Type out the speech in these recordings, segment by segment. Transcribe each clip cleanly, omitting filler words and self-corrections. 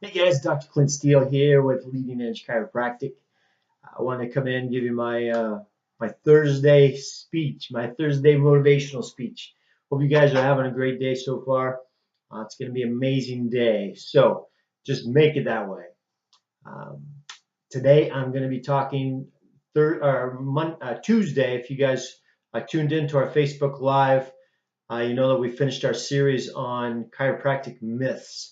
Hey guys, Dr. Clint Steele here with Leading Edge Chiropractic. I want to come in and give you my Thursday speech, my Thursday motivational speech. Hope you guys are having a great day so far. It's going to be an amazing day, so just make it that way. Um, Today I'm going to be talking Tuesday. If you guys tuned into our Facebook Live, you know that we finished our series on chiropractic myths.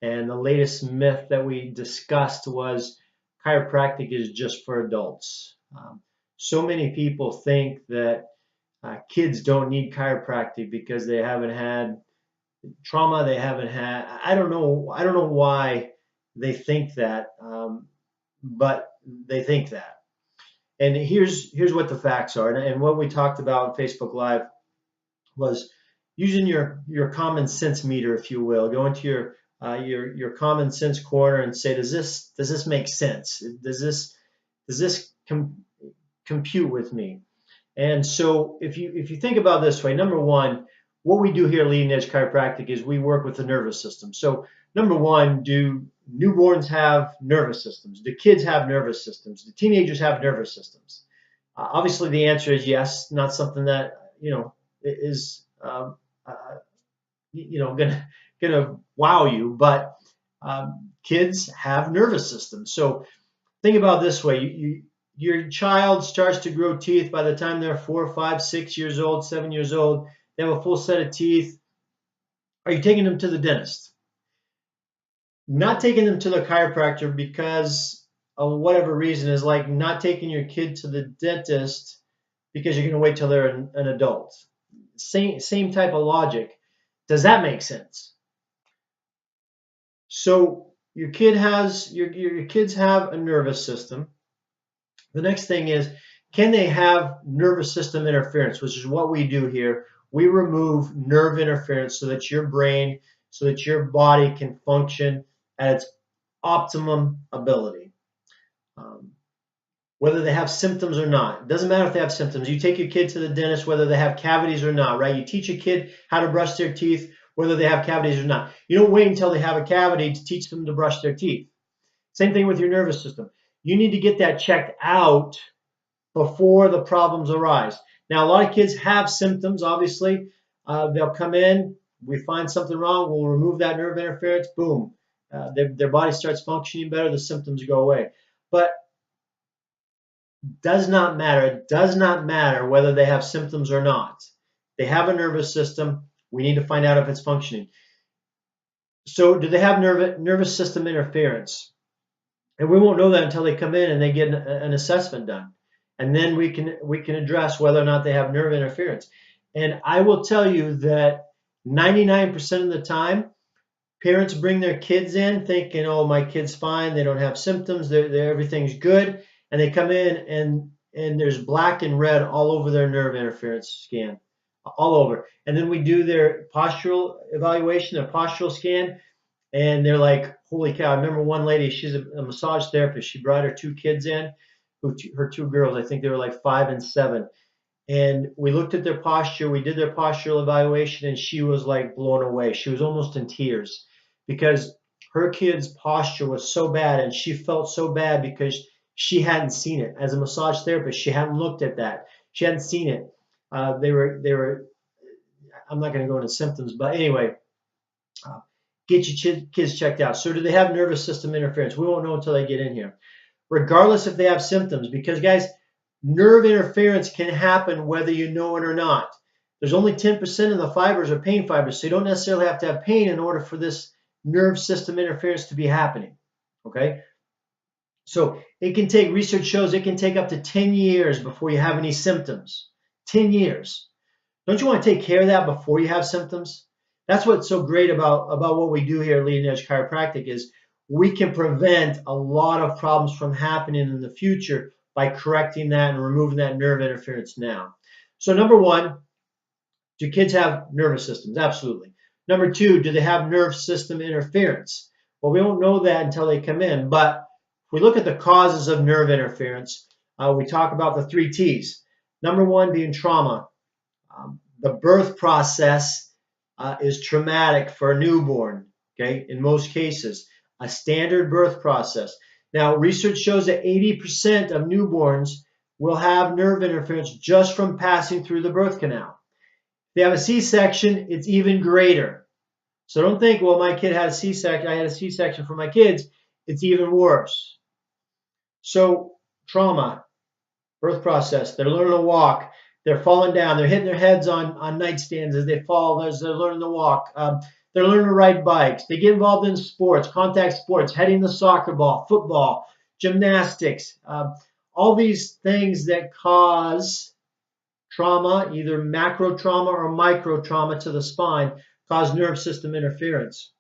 And the latest myth that we discussed was chiropractic is just for adults. So many people think that kids don't need chiropractic because they haven't had trauma. They haven't had. I don't know. I don't know why they think that, but they think that. And here's what the facts are. And what we talked about on Facebook Live was using your common sense meter, if you will. Go into your common sense corner and say, does this make sense? Does this compute with me? And so if you think about it this way, number one, what we do here at Leading Edge Chiropractic is we work with the nervous system. So number one, do newborns have nervous systems? Do kids have nervous systems? Do teenagers have nervous systems? Obviously, the answer is yes. Not something that is gonna wow you, but kids have nervous systems. So think about it this way: your child starts to grow teeth by the time they're 4, 5, 6 years old, 7 years old. They have a full set of teeth. Are you taking them to the dentist? Not taking them to the chiropractor because of whatever reason is like not taking your kid to the dentist because you're going to wait till they're an adult. Same type of logic. Does that make sense? So your kids have a nervous system. The next thing is, can they have nervous system interference, which is what we do here. We remove nerve interference so that your brain, so that your body can function at its optimum ability. Um, Whether they have symptoms or not. It doesn't matter if they have symptoms. You take your kid to the dentist, whether they have cavities or not, right? You teach your kid how to brush their teeth, whether they have cavities or not. You don't wait until they have a cavity to teach them to brush their teeth. Same thing with your nervous system. You need to get that checked out before the problems arise. Now, a lot of kids have symptoms, obviously. They'll come in, we find something wrong, we'll remove that nerve interference, boom. Their body starts functioning better, the symptoms go away. But does not matter. It does not matter whether they have symptoms or not. They have a nervous system. We need to find out if it's functioning. So do they have nervous system interference? And we won't know that until they come in and they get an assessment done. And then we can address whether or not they have nerve interference. And I will tell you that 99% of the time, parents bring their kids in thinking, oh, my kid's fine. They don't have symptoms. Everything's good. And they come in and there's black and red all over their nerve interference scan, all over. And then we do their postural evaluation, their postural scan, and they're like, holy cow. I remember one lady, she's a massage therapist. She brought her 2 kids in, her 2 girls. I think they were like 5 and 7. And we looked at their posture. We did their postural evaluation, and she was like blown away. She was almost in tears because her kid's posture was so bad, and she felt so bad because she hadn't seen it. As a massage therapist, she hadn't looked at that. She hadn't seen it. They were. I'm not going to go into symptoms, but anyway, get your kids checked out. So do they have nervous system interference? We won't know until they get in here, regardless if they have symptoms, because guys, nerve interference can happen whether you know it or not. There's only 10% of the fibers are pain fibers, so you don't necessarily have to have pain in order for this nerve system interference to be happening. Okay? So it can take, research shows it can take up to 10 years before you have any symptoms. 10 years. Don't you want to take care of that before you have symptoms? That's what's so great about what we do here at Leading Edge Chiropractic is we can prevent a lot of problems from happening in the future by correcting that and removing that nerve interference now. So number one, do kids have nervous systems? Absolutely. Number two, do they have nerve system interference? Well, we won't know that until they come in, but if we look at the causes of nerve interference, we talk about the 3 T's. Number one being trauma. The birth process is traumatic for a newborn, okay, in most cases. a standard birth process. Now, research shows that 80% of newborns will have nerve interference just from passing through the birth canal. If they have a C-section, it's even greater. So don't think, well, my kid had a C-section, I had a C-section for my kids. It's even worse. So trauma, birth process, they're learning to walk, they're falling down, they're hitting their heads on nightstands as they fall, as they're learning to walk. They're learning to ride bikes. They get involved in sports, contact sports, heading the soccer ball, football, gymnastics, all these things that cause trauma, either macro trauma or micro trauma to the spine, cause nerve system interference.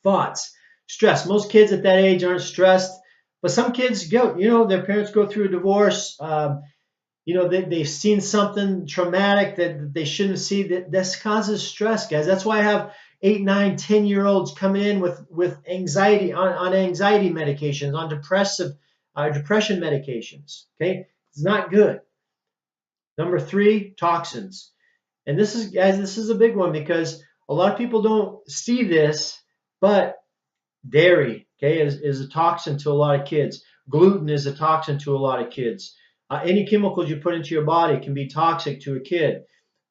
Thoughts, stress. Most kids at that age aren't stressed, but some kids go, their parents go through a divorce. They've seen something traumatic that they shouldn't see. This causes stress, guys. That's why I have 8, 9, 10-year-olds coming in with anxiety on anxiety medications, on depression medications. Okay, it's not good. Number 3, toxins. And this is, guys, this is a big one because a lot of people don't see this, but dairy, okay, is a toxin to a lot of kids. Gluten is a toxin to a lot of kids. Any chemicals you put into your body can be toxic to a kid.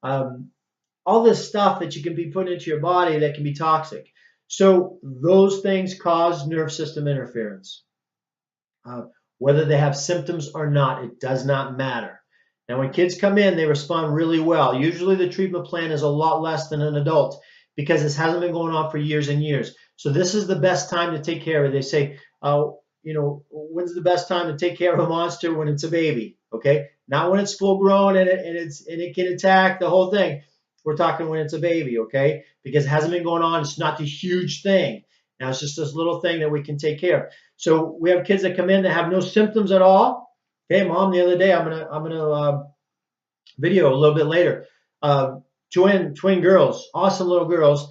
All this stuff that you can be putting into your body that can be toxic. So those things cause nerve system interference. Whether they have symptoms or not, it does not matter. Now, when kids come in, they respond really well. Usually the treatment plan is a lot less than an adult because this hasn't been going on for years and years. So this is the best time to take care of it. They say, when's the best time to take care of a monster? When it's a baby, okay? Not when it's full grown and it can attack the whole thing. We're talking when it's a baby, okay? Because it hasn't been going on. It's not the huge thing. Now it's just this little thing that we can take care of. So we have kids that come in that have no symptoms at all. Okay, Mom, the other day I'm gonna video a little bit later. Twin girls, awesome little girls,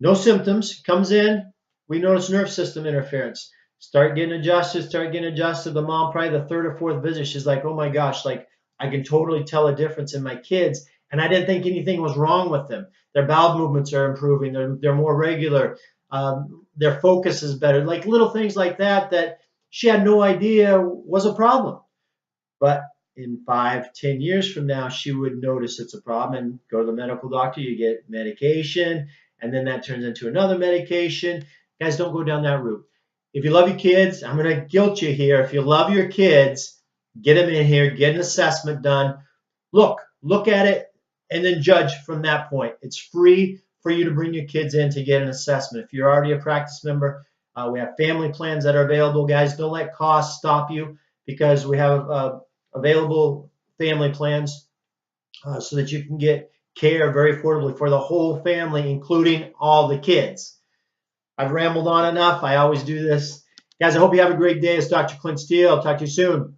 no symptoms. Comes in, we notice nerve system interference. Start getting adjusted. The mom, probably the 3rd or 4th visit, she's like, oh my gosh, like I can totally tell a difference in my kids, and I didn't think anything was wrong with them. Their bowel movements are improving. They're more regular. Their focus is better. Like little things like that she had no idea was a problem. But in 5, 10 years from now, she would notice it's a problem and go to the medical doctor. You get medication, and then that turns into another medication. Guys, don't go down that route. If you love your kids, I'm going to guilt you here. If you love your kids, get them in here, get an assessment done. Look at it, and then judge from that point. It's free for you to bring your kids in to get an assessment. If you're already a practice member, we have family plans that are available. Guys, don't let costs stop you because we have available family plans so that you can get care very affordably for the whole family, including all the kids. I've rambled on enough. I always do this. Guys, I hope you have a great day. It's Dr. Clint Steele. I'll talk to you soon.